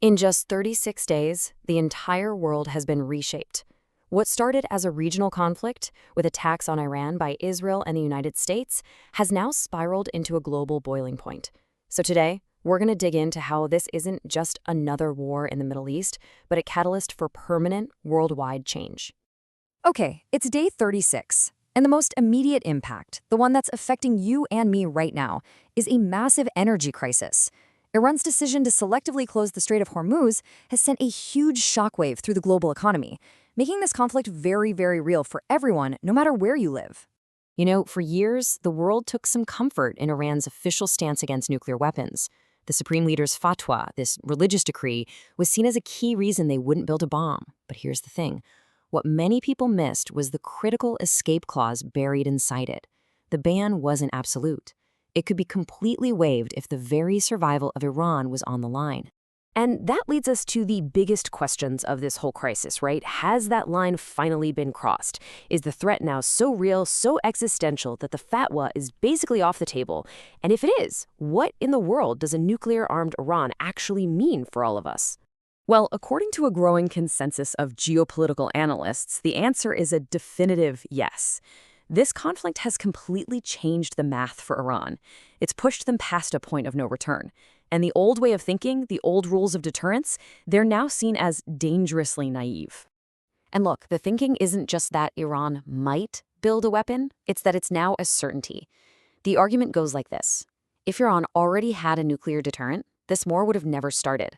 In just 36 days, the entire world has been reshaped. What started as a regional conflict, with attacks on Iran by Israel and the United States, has now spiraled into a global boiling point. So today, we're going to dig into how this isn't just another war in the Middle East, but a catalyst for permanent worldwide change. Okay, it's day 36, and the most immediate impact, the one that's affecting you and me right now, is a massive energy crisis. Iran's decision to selectively close the Strait of Hormuz has sent a huge shockwave through the global economy, making this conflict very, very real for everyone, no matter where you live. You know, for years, the world took some comfort in Iran's official stance against nuclear weapons. The Supreme Leader's fatwa, this religious decree, was seen as a key reason they wouldn't build a bomb. But here's the thing. What many people missed was the critical escape clause buried inside it. The ban wasn't absolute. It could be completely waived if the very survival of Iran was on the line. And that leads us to the biggest questions of this whole crisis, right? Has that line finally been crossed? Is the threat now so real, so existential that the fatwa is basically off the table? And if it is, what in the world does a nuclear-armed Iran actually mean for all of us? Well, according to a growing consensus of geopolitical analysts, the answer is a definitive yes. This conflict has completely changed the math for Iran. It's pushed them past a point of no return. And the old way of thinking, the old rules of deterrence, they're now seen as dangerously naive. And look, the thinking isn't just that Iran might build a weapon, it's that it's now a certainty. The argument goes like this. If Iran already had a nuclear deterrent, this war would have never started.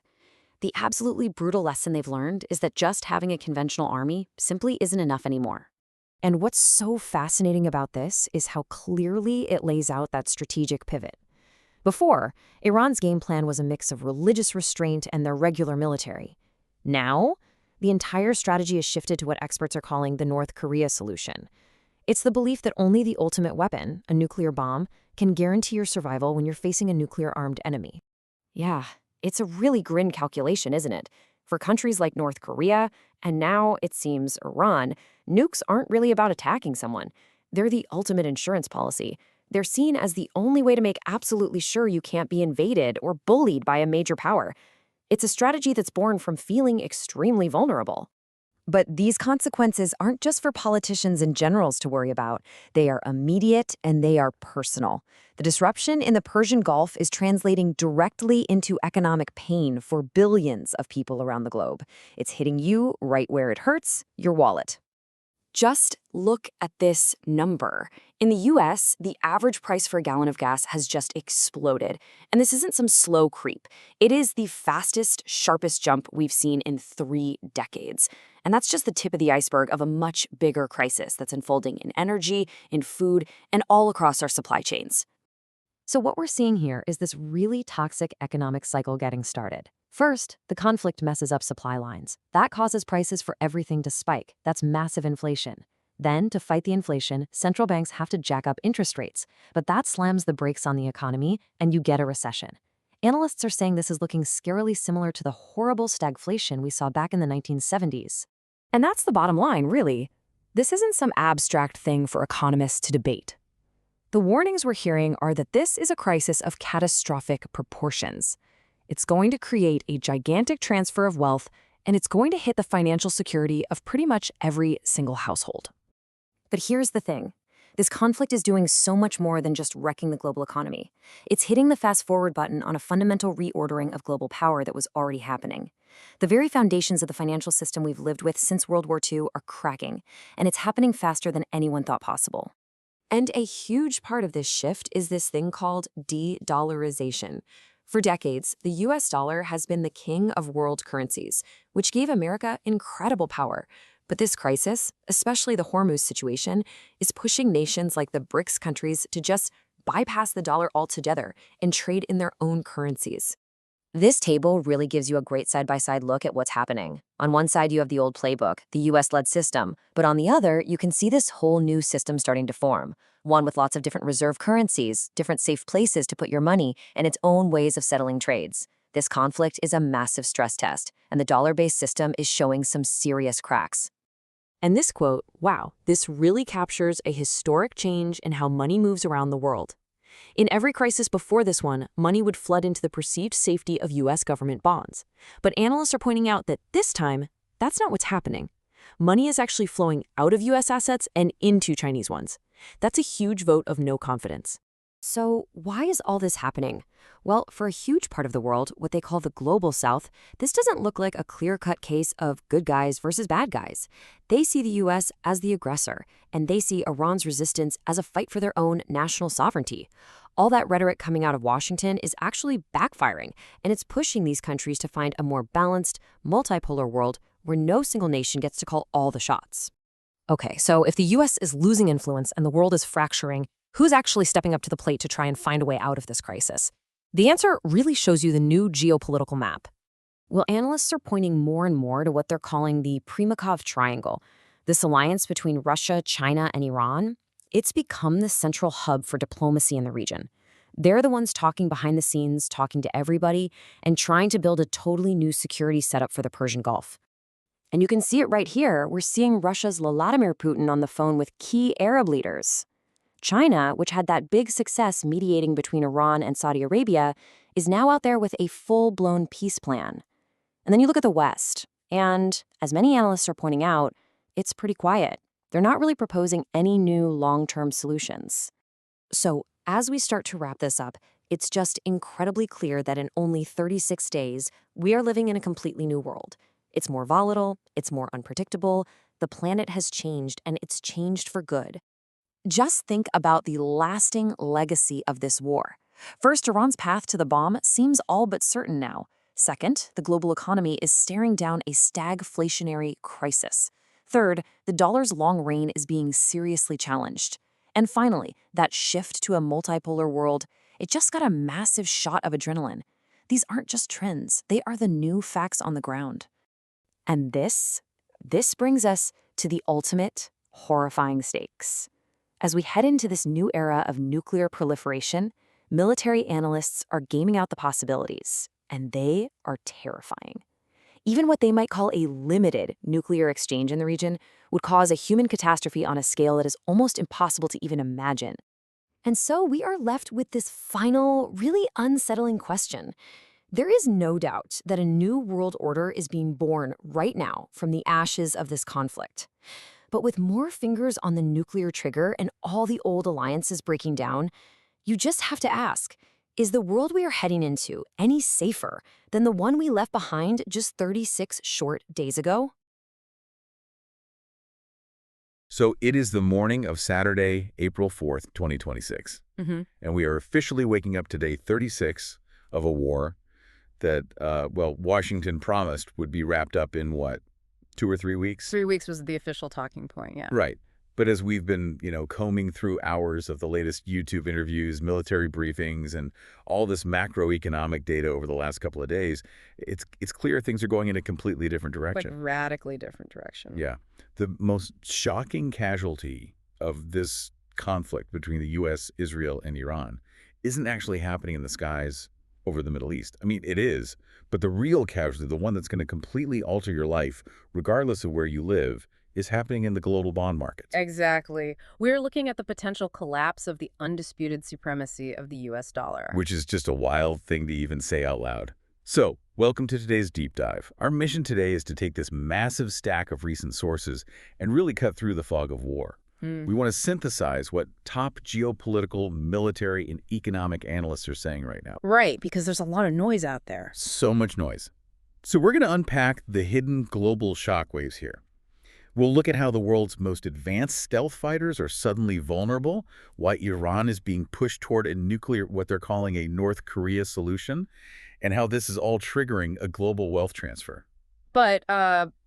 The absolutely brutal lesson they've learned is that just having a conventional army simply isn't enough anymore. And what's so fascinating about this is how clearly it lays out that strategic pivot. Before, Iran's game plan was a mix of religious restraint and their regular military. Now, the entire strategy is shifted to what experts are calling the North Korea solution. It's the belief that only the ultimate weapon, a nuclear bomb, can guarantee your survival when you're facing a nuclear-armed enemy. Yeah, it's a really grim calculation, isn't it? For countries like North Korea, and now, it seems, Iran, nukes aren't really about attacking someone. They're the ultimate insurance policy. They're seen as the only way to make absolutely sure you can't be invaded or bullied by a major power. It's a strategy that's born from feeling extremely vulnerable. But these consequences aren't just for politicians and generals to worry about. They are immediate and they are personal. The disruption in the Persian Gulf is translating directly into economic pain for billions of people around the globe. It's hitting you right where it hurts, your wallet. Just look at this number. In the U.S., the average price for a gallon of gas has just exploded. And this isn't some slow creep. It is the fastest, sharpest jump we've seen in 3 decades. And that's just the tip of the iceberg of a much bigger crisis that's unfolding in energy, in food, and all across our supply chains. So what we're seeing here is this really toxic economic cycle getting started. First, the conflict messes up supply lines. That causes prices for everything to spike. That's massive inflation. Then, to fight the inflation, central banks have to jack up interest rates. But that slams the brakes on the economy, and you get a recession. Analysts are saying this is looking scarily similar to the horrible stagflation we saw back in the 1970s. And that's the bottom line, really. This isn't some abstract thing for economists to debate. The warnings we're hearing are that this is a crisis of catastrophic proportions. It's going to create a gigantic transfer of wealth, and it's going to hit the financial security of pretty much every single household. But here's the thing. This conflict is doing so much more than just wrecking the global economy. It's hitting the fast-forward button on a fundamental reordering of global power that was already happening. The very foundations of the financial system we've lived with since World War II are cracking, and it's happening faster than anyone thought possible. And a huge part of this shift is this thing called de-dollarization. For decades, the U.S. dollar has been the king of world currencies, which gave America incredible power. But this crisis, especially the Hormuz situation, is pushing nations like the BRICS countries to just bypass the dollar altogether and trade in their own currencies. This table really gives you a great side-by-side look at what's happening. On one side, you have the old playbook, the U.S.-led system, but on the other, you can see this whole new system starting to form. One with lots of different reserve currencies, different safe places to put your money, and its own ways of settling trades. This conflict is a massive stress test, and the dollar-based system is showing some serious cracks. And this quote, wow, this really captures a historic change in how money moves around the world. In every crisis before this one, money would flood into the perceived safety of U.S. government bonds. But analysts are pointing out that this time, that's not what's happening. Money is actually flowing out of U.S. assets and into Chinese ones. That's a huge vote of no confidence. So why is all this happening? Well, for a huge part of the world, what they call the global south, this doesn't look like a clear-cut case of good guys versus bad guys. They see the U.S. as the aggressor, and they see Iran's resistance as a fight for their own national sovereignty. All that rhetoric coming out of Washington is actually backfiring, and it's pushing these countries to find a more balanced, multipolar world where no single nation gets to call all the shots. Okay, so if the U.S. is losing influence and the world is fracturing, who's actually stepping up to the plate to try and find a way out of this crisis? The answer really shows you the new geopolitical map. Well, analysts are pointing more and more to what they're calling the Primakov Triangle. This alliance between Russia, China, and Iran, it's become the central hub for diplomacy in the region. They're the ones talking behind the scenes, talking to everybody, and trying to build a totally new security setup for the Persian Gulf. And you can see it right here. We're seeing Russia's Vladimir Putin on the phone with key Arab leaders. China, which had that big success mediating between Iran and Saudi Arabia, is now out there with a full-blown peace plan. And then you look at the West, and as many analysts are pointing out, it's pretty quiet. They're not really proposing any new long-term solutions. So as we start to wrap this up, it's just incredibly clear that in only 36 days, we are living in a completely new world. It's more volatile, it's more unpredictable, the planet has changed, and it's changed for good. Just think about the lasting legacy of this war. First, Iran's path to the bomb seems all but certain now. Second, the global economy is staring down a stagflationary crisis. Third, the dollar's long reign is being seriously challenged. And finally, that shift to a multipolar world, it just got a massive shot of adrenaline. These aren't just trends, they are the new facts on the ground. And this brings us to the ultimate, horrifying stakes. As we head into this new era of nuclear proliferation, military analysts are gaming out the possibilities, and they are terrifying. Even what they might call a limited nuclear exchange in the region would cause a human catastrophe on a scale that is almost impossible to even imagine. And so we are left with this final, really unsettling question. There is no doubt that a new world order is being born right now from the ashes of this conflict. But with more fingers on the nuclear trigger and all the old alliances breaking down, you just have to ask, is the world we are heading into any safer than the one we left behind just 36 short days ago? So it is the morning of Saturday, April 4th, 2026. And we are officially waking up to day 36 of a war that, Washington promised would be wrapped up in what? 2 or 3 weeks? 3 weeks was the official talking point, yeah. Right. But as we've been, combing through hours of the latest YouTube interviews, military briefings, and all this macroeconomic data over the last couple of days, it's clear things are going in a completely different direction. Like radically different direction. Yeah. The most shocking casualty of this conflict between the U.S., Israel, and Iran isn't actually happening in the skies over the Middle East. I mean, it is, but the real casualty, the one that's going to completely alter your life, regardless of where you live, is happening in the global bond markets. Exactly. We're looking at the potential collapse of the undisputed supremacy of the U.S. dollar. Which is just a wild thing to even say out loud. So, welcome to today's deep dive. Our mission today is to take this massive stack of recent sources and really cut through the fog of war. We want to synthesize what top geopolitical, military, and economic analysts are saying right now. Right, because there's a lot of noise out there. So much noise. So we're going to unpack the hidden global shockwaves here. We'll look at how the world's most advanced stealth fighters are suddenly vulnerable, why Iran is being pushed toward a nuclear, what they're calling a North Korea solution, and how this is all triggering a global wealth transfer. But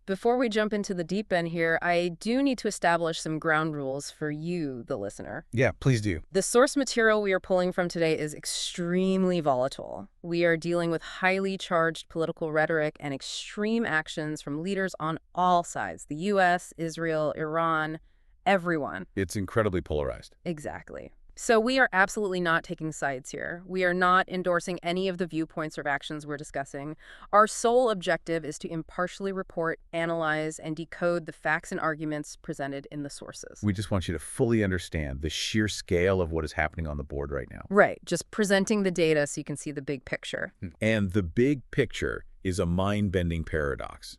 before we jump into the deep end here, I do need to establish some ground rules for you, the listener. Yeah, please do. The source material we are pulling from today is extremely volatile. We are dealing with highly charged political rhetoric and extreme actions from leaders on all sides, the U.S., Israel, Iran, everyone. It's incredibly polarized. Exactly. So we are absolutely not taking sides here. We are not endorsing any of the viewpoints or actions we're discussing. Our sole objective is to impartially report, analyze, and decode the facts and arguments presented in the sources. We just want you to fully understand the sheer scale of what is happening on the board right now. Right, just presenting the data so you can see the big picture. And the big picture is a mind-bending paradox.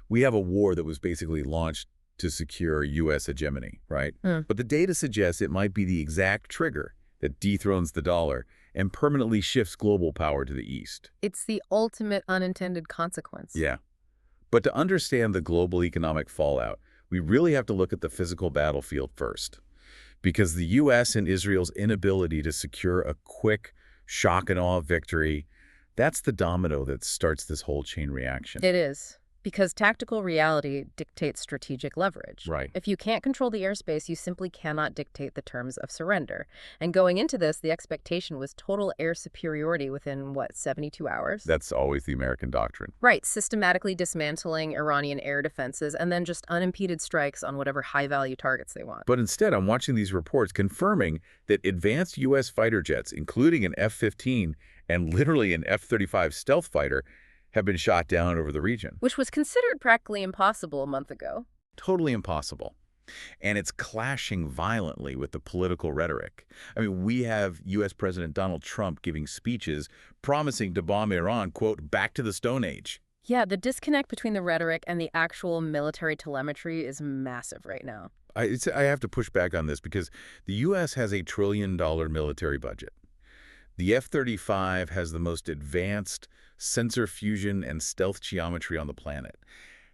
We have a war that was basically launched to secure U.S. hegemony, right? But the data suggests it might be the exact trigger that dethrones the dollar and permanently shifts global power to the east. It's the ultimate unintended consequence. Yeah. But to understand the global economic fallout, we really have to look at the physical battlefield first. Because the U.S. and Israel's inability to secure a quick, shock-and-awe victory, that's the domino that starts this whole chain reaction. It is. Because tactical reality dictates strategic leverage. Right. If you can't control the airspace, you simply cannot dictate the terms of surrender. And going into this, the expectation was total air superiority within, 72 hours? That's always the American doctrine. Right, systematically dismantling Iranian air defenses and then just unimpeded strikes on whatever high-value targets they want. But instead, I'm watching these reports confirming that advanced U.S. fighter jets, including an F-15 and literally an F-35 stealth fighter, have been shot down over the region. Which was considered practically impossible a month ago. Totally impossible. And it's clashing violently with the political rhetoric. I mean, we have U.S. President Donald Trump giving speeches promising to bomb Iran, quote, back to the Stone Age. Yeah, the disconnect between the rhetoric and the actual military telemetry is massive right now. I have to push back on this because the U.S. has a $1 trillion military budget. The F-35 has the most advanced sensor fusion and stealth geometry on the planet.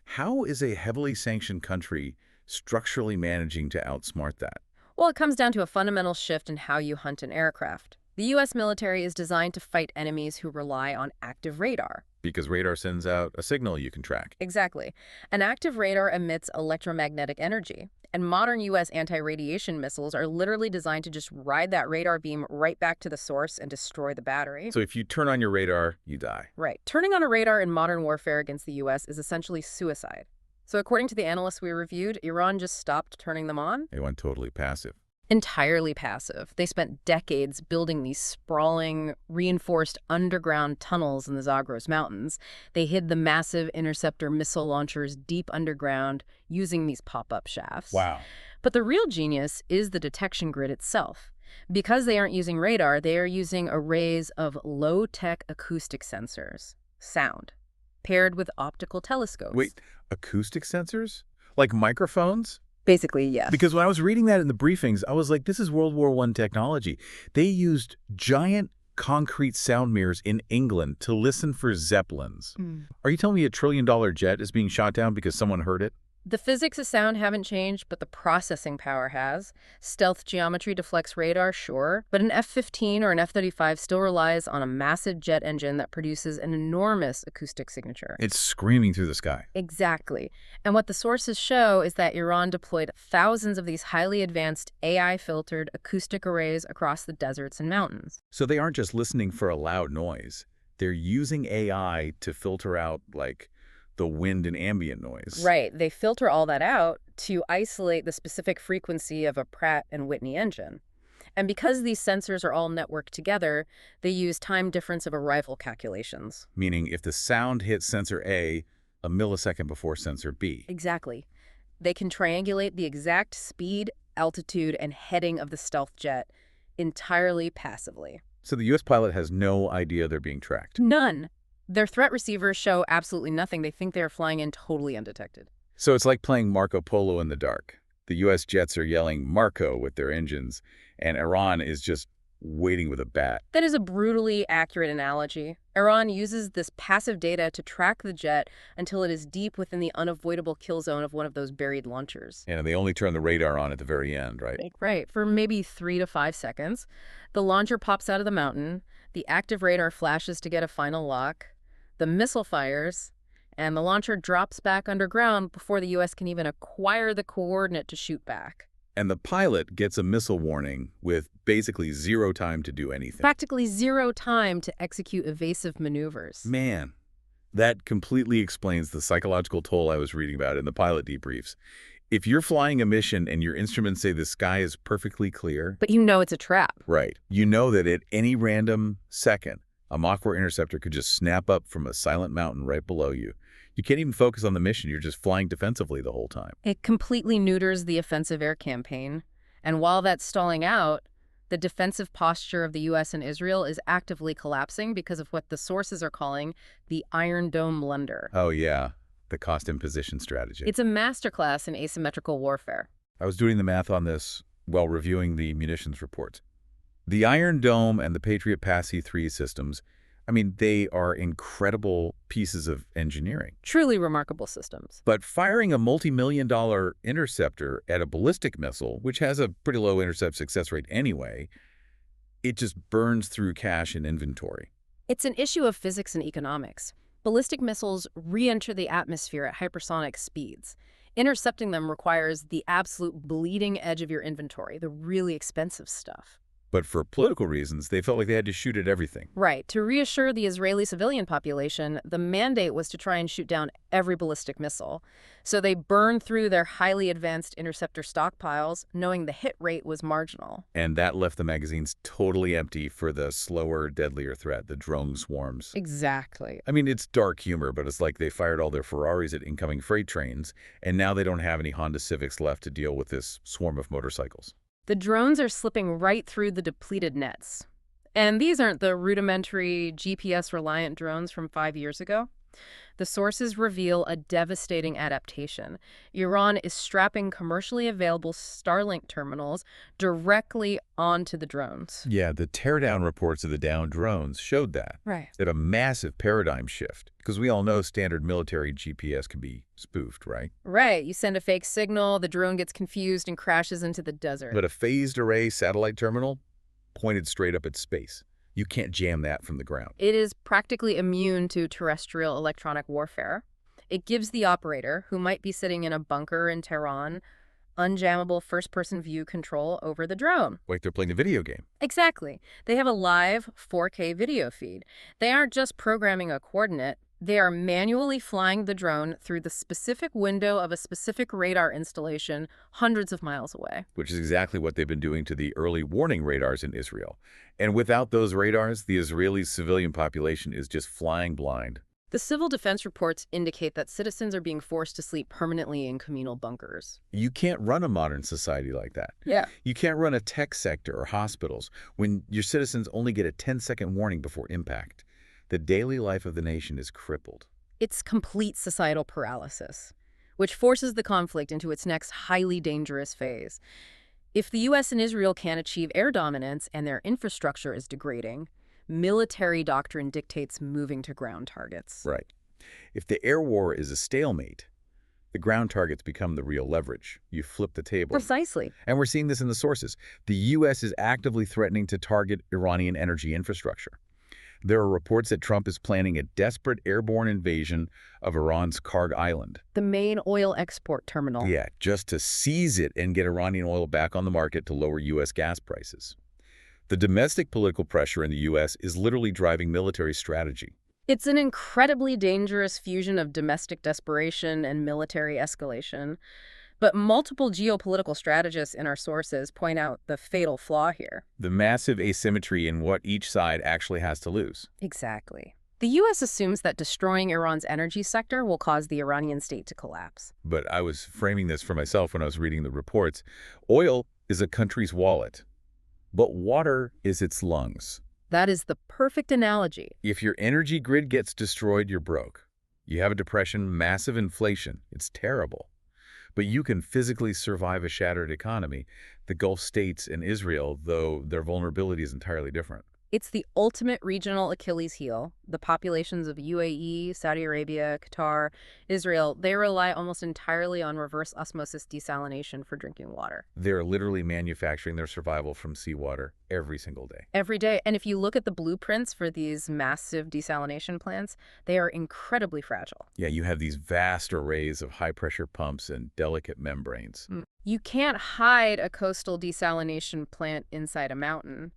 How is a heavily sanctioned country structurally managing to outsmart that? Well, it comes down to a fundamental shift in how you hunt an aircraft. The U.S. military is designed to fight enemies who rely on active radar. Because radar sends out a signal you can track. Exactly. An active radar emits electromagnetic energy, and modern U.S. anti-radiation missiles are literally designed to just ride that radar beam right back to the source and destroy the battery. So if you turn on your radar, you die. Right. Turning on a radar in modern warfare against the U.S. is essentially suicide. So according to the analysts we reviewed, Iran just stopped turning them on. They went totally passive. Entirely passive. They spent decades building these sprawling, reinforced underground tunnels in the Zagros Mountains. They hid the massive interceptor missile launchers deep underground using these pop-up shafts. Wow. But the real genius is the detection grid itself. Because they aren't using radar, they are using arrays of low-tech acoustic sensors, sound, paired with optical telescopes. Wait, acoustic sensors? Like microphones? Basically, yes. Because when I was reading that in the briefings, I was like, this is World War I technology. They used giant concrete sound mirrors in England to listen for zeppelins. Are you telling me $1 trillion jet is being shot down because someone heard it? The physics of sound haven't changed, but the processing power has. Stealth geometry deflects radar, sure, but an F-15 or an F-35 still relies on a massive jet engine that produces an enormous acoustic signature. It's screaming through the sky. Exactly. And what the sources show is that Iran deployed thousands of these highly advanced AI-filtered acoustic arrays across the deserts and mountains. So they aren't just listening for a loud noise. They're using AI to filter out, like, the wind and ambient noise. Right. They filter all that out to isolate the specific frequency of a Pratt and Whitney engine. And because these sensors are all networked together, they use time difference of arrival calculations. Meaning if the sound hits sensor A a millisecond before sensor B. Exactly. They can triangulate the exact speed, altitude, and heading of the stealth jet entirely passively. So the U.S. pilot has no idea they're being tracked. None. Their threat receivers show absolutely nothing. They think they are flying in totally undetected. So it's like playing Marco Polo in the dark. The U.S. jets are yelling Marco with their engines, and Iran is just waiting with a bat. That is a brutally accurate analogy. Iran uses this passive data to track the jet until it is deep within the unavoidable kill zone of one of those buried launchers. And they only turn the radar on at the very end, right? Right. For maybe 3 to 5 seconds. The launcher pops out of the mountain. The active radar flashes to get a final lock. The missile fires, and the launcher drops back underground before the U.S. can even acquire the coordinate to shoot back. And the pilot gets a missile warning with basically zero time to do anything. Practically zero time to execute evasive maneuvers. Man, that completely explains the psychological toll I was reading about in the pilot debriefs. If you're flying a mission and your instruments say the sky is perfectly clear, But you know it's a trap. right, you know that at any random second, a Mach 4 interceptor could just snap up from a silent mountain right below you. You can't even focus on the mission. You're just flying defensively the whole time. It completely neuters the offensive air campaign. And while that's stalling out, the defensive posture of the U.S. and Israel is actively collapsing because of what the sources are calling the Iron Dome blunder. Oh, yeah, the cost imposition strategy. It's a masterclass in asymmetrical warfare. I was doing the math on this while reviewing the munitions reports. The Iron Dome and the Patriot PAC-3 systems, I mean, they are incredible pieces of engineering. Truly remarkable systems. But firing a multi-million-dollar interceptor at a ballistic missile, which has a pretty low intercept success rate anyway, it just burns through cash and inventory. It's an issue of physics and economics. Ballistic missiles re-enter the atmosphere at hypersonic speeds. Intercepting them requires the absolute bleeding edge of your inventory, the really expensive stuff. But for political reasons, they felt like they had to shoot at everything. Right. To reassure the Israeli civilian population, the mandate was to try and shoot down every ballistic missile. So they burned through their highly advanced interceptor stockpiles, knowing the hit rate was marginal. And that left the magazines totally empty for the slower, deadlier threat, the drone swarms. Exactly. I mean, it's dark humor, but it's like they fired all their Ferraris at incoming freight trains, and now they don't have any Honda Civics left to deal with this swarm of motorcycles. The drones are slipping right through the depleted nets. And these aren't the rudimentary GPS-reliant drones from 5 years ago. The sources reveal a devastating adaptation. Iran is strapping commercially available Starlink terminals directly onto the drones. Yeah, the teardown reports of the downed drones showed that. Right. That a massive paradigm shift. Because we all know standard military GPS can be spoofed, right? Right. You send a fake signal, the drone gets confused and crashes into the desert. But a phased array satellite terminal pointed straight up at space. You can't jam that from the ground. It is practically immune to terrestrial electronic warfare. It gives the operator, who might be sitting in a bunker in Tehran, unjammable first-person view control over the drone. Like they're playing a video game. Exactly. They have a live 4K video feed. They aren't just programming a coordinate. They are manually flying the drone through the specific window of a specific radar installation hundreds of miles away. Which is exactly what they've been doing to the early warning radars in Israel. And without those radars, the Israeli civilian population is just flying blind. The civil defense reports indicate that citizens are being forced to sleep permanently in communal bunkers. You can't run a modern society like that. Yeah. You can't run a tech sector or hospitals when your citizens only get a 10-second warning before impact. The daily life of the nation is crippled. It's complete societal paralysis, which forces the conflict into its next highly dangerous phase. If the U.S. and Israel can't achieve air dominance and their infrastructure is degrading, military doctrine dictates moving to ground targets. Right. If the air war is a stalemate, the ground targets become the real leverage. You flip the table. Precisely. And we're seeing this in the sources. The U.S. is actively threatening to target Iranian energy infrastructure. There are reports that Trump is planning a desperate airborne invasion of Iran's Karg Island. The main oil export terminal. Yeah, just to seize it and get Iranian oil back on the market to lower U.S. gas prices. The domestic political pressure in the U.S. is literally driving military strategy. It's an incredibly dangerous fusion of domestic desperation and military escalation. But multiple geopolitical strategists in our sources point out the fatal flaw here. The massive asymmetry in what each side actually has to lose. Exactly. The U.S. assumes that destroying Iran's energy sector will cause the Iranian state to collapse. But I was framing this for myself when I was reading the reports. Oil is a country's wallet, but water is its lungs. That is the perfect analogy. If your energy grid gets destroyed, you're broke. You have a depression, massive inflation. It's terrible. But you can physically survive a shattered economy. The Gulf states and Israel, though their vulnerability is entirely different. It's the ultimate regional Achilles heel. The populations of UAE, Saudi Arabia, Qatar, Israel, they rely almost entirely on reverse osmosis desalination for drinking water. They're literally manufacturing their survival from seawater every single day. Every day. And if you look at the blueprints for these massive desalination plants, they are incredibly fragile. Yeah, you have these vast arrays of high-pressure pumps and delicate membranes. You can't hide a coastal desalination plant inside a mountain.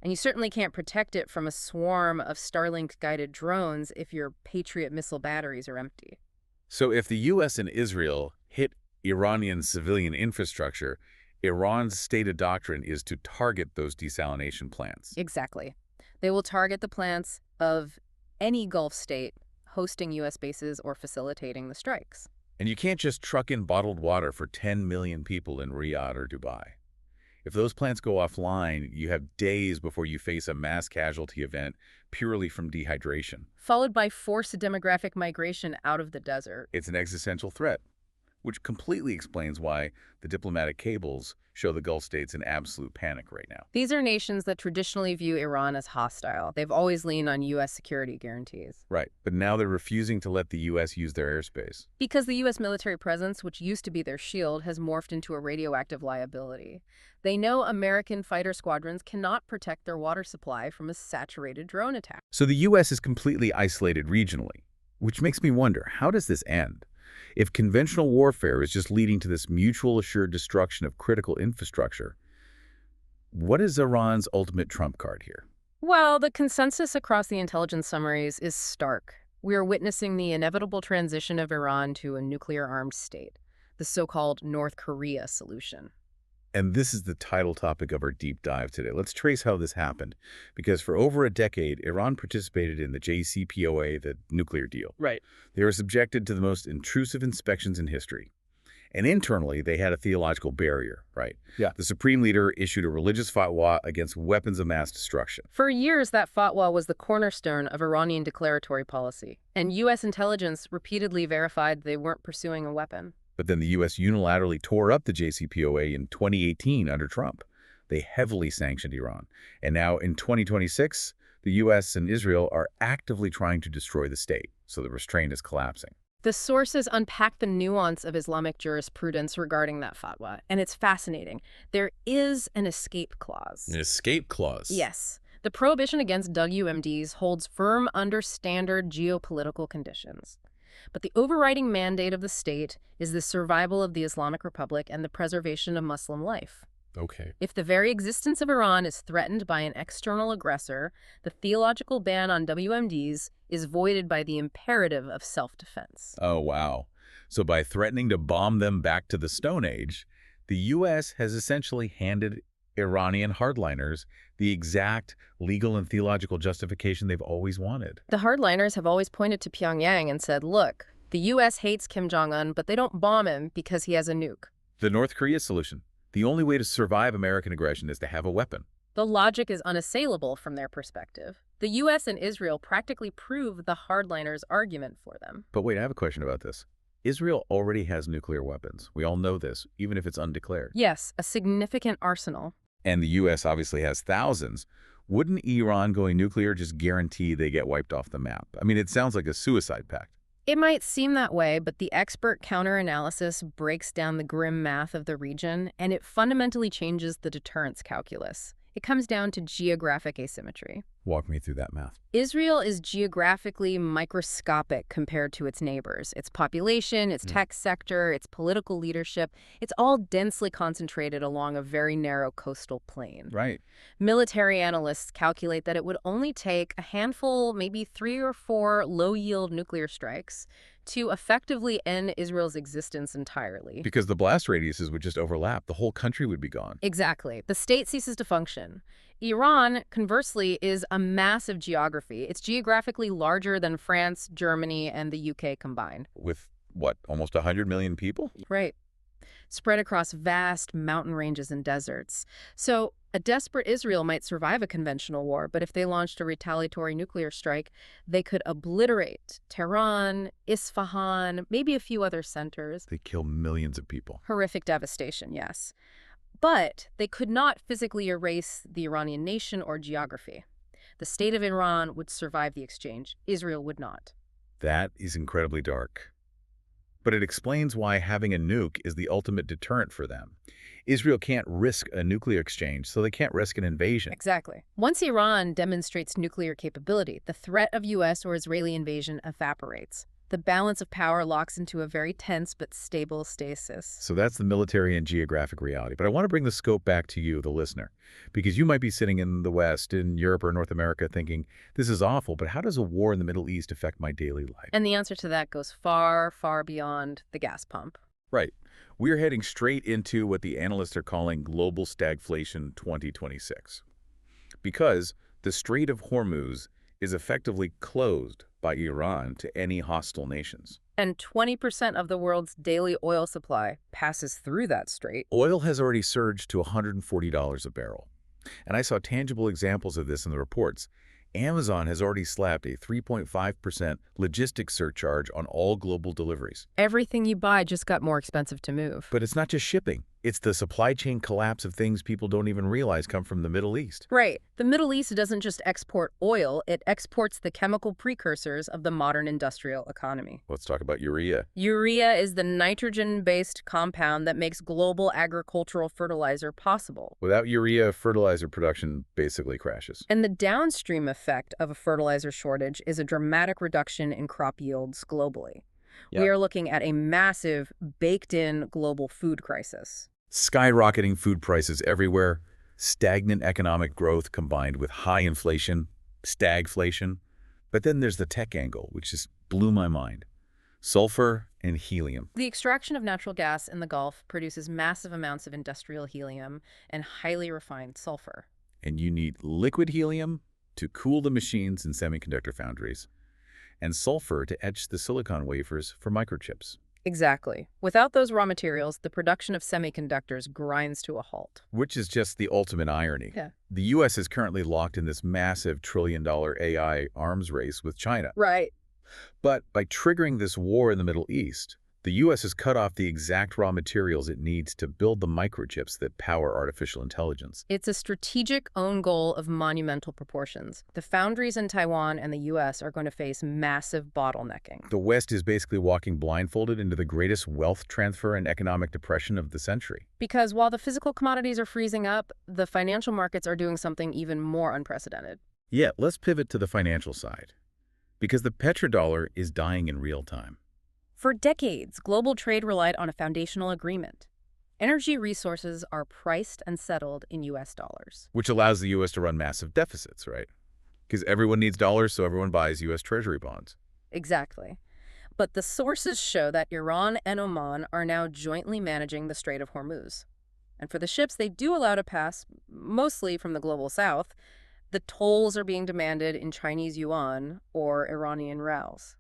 And you certainly can't protect it from a swarm of Starlink-guided drones if your Patriot missile batteries are empty. So if the U.S. and Israel hit Iranian civilian infrastructure, Iran's stated doctrine is to target those desalination plants. Exactly. They will target the plants of any Gulf state hosting U.S. bases or facilitating the strikes. And you can't just truck in bottled water for 10 million people in Riyadh or Dubai. If those plants go offline, you have days before you face a mass casualty event purely from dehydration. Followed by forced demographic migration out of the desert. It's an existential threat, which completely explains why the diplomatic cables show the Gulf states in absolute panic right now. These are nations that traditionally view Iran as hostile. They've always leaned on U.S. security guarantees. Right, but now they're refusing to let the U.S. use their airspace. Because the U.S. military presence, which used to be their shield, has morphed into a radioactive liability. They know American fighter squadrons cannot protect their water supply from a saturated drone attack. So the U.S. is completely isolated regionally, which makes me wonder, how does this end? If conventional warfare is just leading to this mutual assured destruction of critical infrastructure, what is Iran's ultimate trump card here? Well, the consensus across the intelligence summaries is stark. We are witnessing the inevitable transition of Iran to a nuclear-armed state, the so-called North Korea solution. And this is the title topic of our deep dive today. Let's trace how this happened, because for over a decade, Iran participated in the JCPOA, the nuclear deal. Right. They were subjected to the most intrusive inspections in history. And internally, they had a theological barrier, right? Yeah. The Supreme Leader issued a religious fatwa against weapons of mass destruction. For years, that fatwa was the cornerstone of Iranian declaratory policy, and U.S. intelligence repeatedly verified they weren't pursuing a weapon. But then the U.S. unilaterally tore up the JCPOA in 2018 under Trump. They heavily sanctioned Iran. And now in 2026, the U.S. and Israel are actively trying to destroy the state, so the restraint is collapsing. The sources unpack the nuance of Islamic jurisprudence regarding that fatwa, and it's fascinating. There is an escape clause. An escape clause? Yes. The prohibition against WMDs holds firm under standard geopolitical conditions. But the overriding mandate of the state is the survival of the Islamic Republic and the preservation of Muslim life. Okay. If the very existence of Iran is threatened by an external aggressor, the theological ban on WMDs is voided by the imperative of self-defense. Oh, wow. So by threatening to bomb them back to the Stone Age, the U.S. has essentially handed Iranian hardliners the exact legal and theological justification they've always wanted. The hardliners have always pointed to Pyongyang and said, look, the U.S. hates Kim Jong-un, but they don't bomb him because he has a nuke. The North Korea solution. The only way to survive American aggression is to have a weapon. The logic is unassailable from their perspective. The U.S. and Israel practically prove the hardliners' argument for them. But wait, I have a question about this. Israel already has nuclear weapons. We all know this, even if it's undeclared. Yes, a significant arsenal. And the U.S. obviously has thousands. Wouldn't Iran going nuclear just guarantee they get wiped off the map? I mean, it sounds like a suicide pact. It might seem that way, but the expert counter-analysis breaks down the grim math of the region, and it fundamentally changes the deterrence calculus. It comes down to geographic asymmetry. Walk me through that math. Israel is geographically microscopic compared to its neighbors. Its population, its tech sector, its political leadership, it's all densely concentrated along a very narrow coastal plain. Right. Military analysts calculate that it would only take a handful, maybe 3 or 4 low-yield nuclear strikes to effectively end Israel's existence entirely. Because the blast radiuses would just overlap. The whole country would be gone. Exactly. The state ceases to function. Iran, conversely, is a massive geography. It's geographically larger than France, Germany, and the UK combined. With, what, almost 100 million people? Right. Spread across vast mountain ranges and deserts. So a desperate Israel might survive a conventional war, but if they launched a retaliatory nuclear strike, they could obliterate Tehran, Isfahan, maybe a few other centers. They kill millions of people. Horrific devastation, yes. But they could not physically erase the Iranian nation or geography. The state of Iran would survive the exchange. Israel would not. That is incredibly dark. But it explains why having a nuke is the ultimate deterrent for them. Israel can't risk a nuclear exchange, so they can't risk an invasion. Exactly. Once Iran demonstrates nuclear capability, the threat of U.S. or Israeli invasion evaporates. The balance of power locks into a very tense but stable stasis. So that's the military and geographic reality. But I want to bring the scope back to you, the listener, because you might be sitting in the West, in Europe or North America thinking, this is awful, but how does a war in the Middle East affect my daily life? And the answer to that goes far, far beyond the gas pump. Right. We're heading straight into what the analysts are calling global stagflation 2026. Because the Strait of Hormuz is effectively closed by Iran to any hostile nations. And 20% of the world's daily oil supply passes through that strait. Oil has already surged to $140 a barrel. And I saw tangible examples of this in the reports. Amazon has already slapped a 3.5% logistics surcharge on all global deliveries. Everything you buy just got more expensive to move. But it's not just shipping. It's the supply chain collapse of things people don't even realize come from the Middle East. Right. The Middle East doesn't just export oil, it exports the chemical precursors of the modern industrial economy. Let's talk about urea. Urea is the nitrogen-based compound that makes global agricultural fertilizer possible. Without urea, fertilizer production basically crashes. And the downstream effect of a fertilizer shortage is a dramatic reduction in crop yields globally. We are looking at a massive, baked-in global food crisis. Skyrocketing food prices everywhere, stagnant economic growth combined with high inflation, stagflation. But then there's the tech angle, which just blew my mind. Sulfur and helium. The extraction of natural gas in the Gulf produces massive amounts of industrial helium and highly refined sulfur. And you need liquid helium to cool the machines in semiconductor foundries, and sulfur to etch the silicon wafers for microchips. Exactly. Without those raw materials, the production of semiconductors grinds to a halt. Which is just the ultimate irony. Yeah. The U.S. is currently locked in this massive trillion-dollar AI arms race with China. Right. But by triggering this war in the Middle East, the U.S. has cut off the exact raw materials it needs to build the microchips that power artificial intelligence. It's a strategic own goal of monumental proportions. The foundries in Taiwan and the U.S. are going to face massive bottlenecking. The West is basically walking blindfolded into the greatest wealth transfer and economic depression of the century. Because while the physical commodities are freezing up, the financial markets are doing something even more unprecedented. Yeah, let's pivot to the financial side. Because the petrodollar is dying in real time. For decades, global trade relied on a foundational agreement. Energy resources are priced and settled in U.S. dollars. Which allows the U.S. to run massive deficits, right? Because everyone needs dollars, so everyone buys U.S. Treasury bonds. Exactly. But the sources show that Iran and Oman are now jointly managing the Strait of Hormuz. And for the ships they do allow to pass, mostly from the global south, the tolls are being demanded in Chinese yuan or Iranian rials,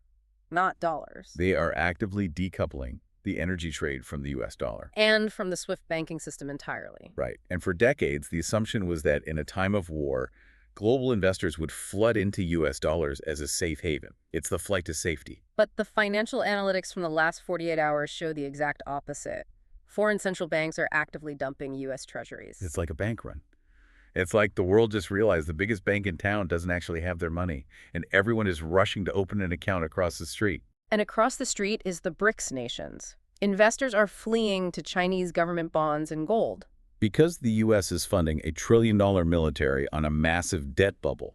not dollars. They are actively decoupling the energy trade from the U.S. dollar. And from the SWIFT banking system entirely. Right. And for decades, the assumption was that in a time of war, global investors would flood into U.S. dollars as a safe haven. It's the flight to safety. But the financial analytics from the last 48 hours show the exact opposite. Foreign central banks are actively dumping U.S. treasuries. It's like a bank run. It's like the world just realized the biggest bank in town doesn't actually have their money, and everyone is rushing to open an account across the street. And across the street is the BRICS nations. Investors are fleeing to Chinese government bonds and gold. Because the U.S. is funding a trillion-dollar military on a massive debt bubble,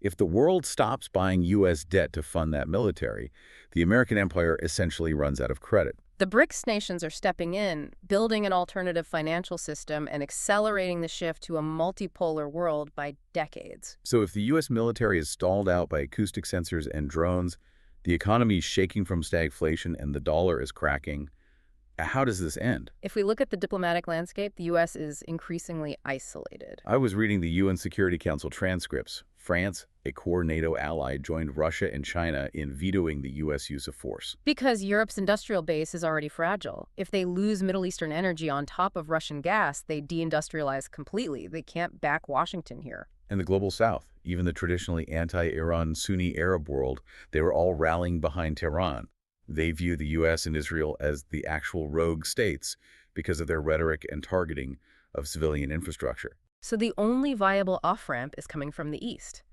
if the world stops buying U.S. debt to fund that military, the American empire essentially runs out of credit. The BRICS nations are stepping in, building an alternative financial system and accelerating the shift to a multipolar world by decades. So if the U.S. military is stalled out by acoustic sensors and drones, the economy is shaking from stagflation and the dollar is cracking, how does this end? If we look at the diplomatic landscape, the U.S. is increasingly isolated. I was reading the UN Security Council transcripts. France, a core NATO ally, joined Russia and China in vetoing the U.S. use of force. Because Europe's industrial base is already fragile. If they lose Middle Eastern energy on top of Russian gas, they deindustrialize completely. They can't back Washington here. And the global south, even the traditionally anti-Iran Sunni Arab world, they were all rallying behind Tehran. They view the U.S. and Israel as the actual rogue states because of their rhetoric and targeting of civilian infrastructure. So the only viable off-ramp is coming from the east.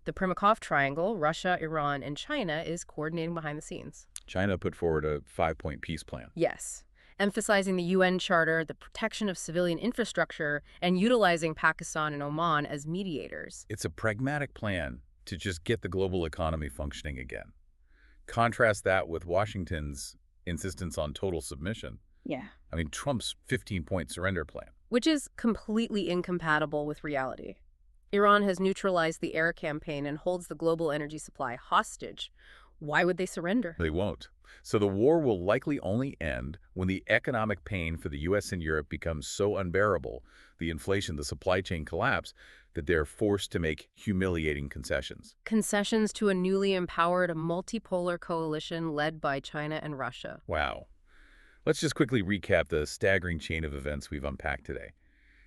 The Primakov Triangle, Russia, Iran, and China, is coordinating behind the scenes. China put forward a 5-point peace plan. Yes, emphasizing the UN Charter, the protection of civilian infrastructure, and utilizing Pakistan and Oman as mediators. It's a pragmatic plan to just get the global economy functioning again. Contrast that with Washington's insistence on total submission. Yeah. I mean, Trump's 15-point surrender plan. Which is completely incompatible with reality. Iran has neutralized the air campaign and holds the global energy supply hostage. Why would they surrender? They won't. So the war will likely only end when the economic pain for the U.S. and Europe becomes so unbearable, the inflation, the supply chain collapse, that they're forced to make humiliating concessions. Concessions to a newly empowered multipolar coalition led by China and Russia. Wow. Let's just quickly recap the staggering chain of events we've unpacked today.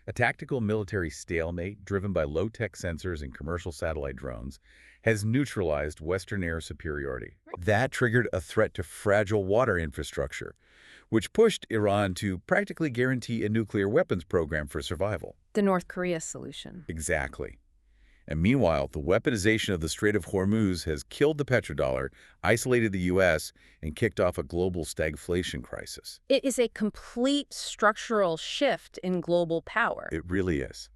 A tactical military stalemate driven by low-tech sensors and commercial satellite drones has neutralized Western air superiority. That triggered a threat to fragile water infrastructure, which pushed Iran to practically guarantee a nuclear weapons program for survival. The North Korea solution. Exactly. And meanwhile, the weaponization of the Strait of Hormuz has killed the petrodollar, isolated the U.S., and kicked off a global stagflation crisis. It is a complete structural shift in global power. It really is.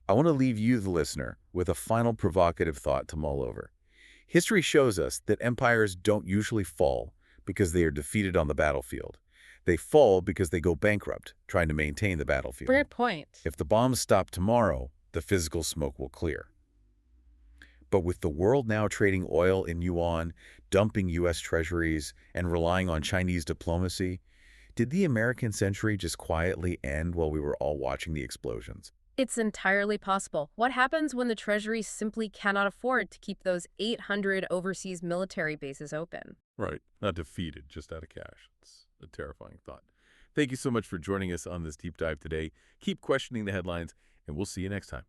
I want to leave you, the listener, with a final provocative thought to mull over. History shows us that empires don't usually fall because they are defeated on the battlefield. They fall because they go bankrupt, trying to maintain the battlefield. Great point. If the bombs stop tomorrow, the physical smoke will clear. But with the world now trading oil in yuan, dumping U.S. treasuries, and relying on Chinese diplomacy, did the American century just quietly end while we were all watching the explosions? It's entirely possible. What happens when the Treasury simply cannot afford to keep those 800 overseas military bases open? Right. Not defeated, just out of cash. It's a terrifying thought. Thank you so much for joining us on this deep dive today. Keep questioning the headlines, and we'll see you next time.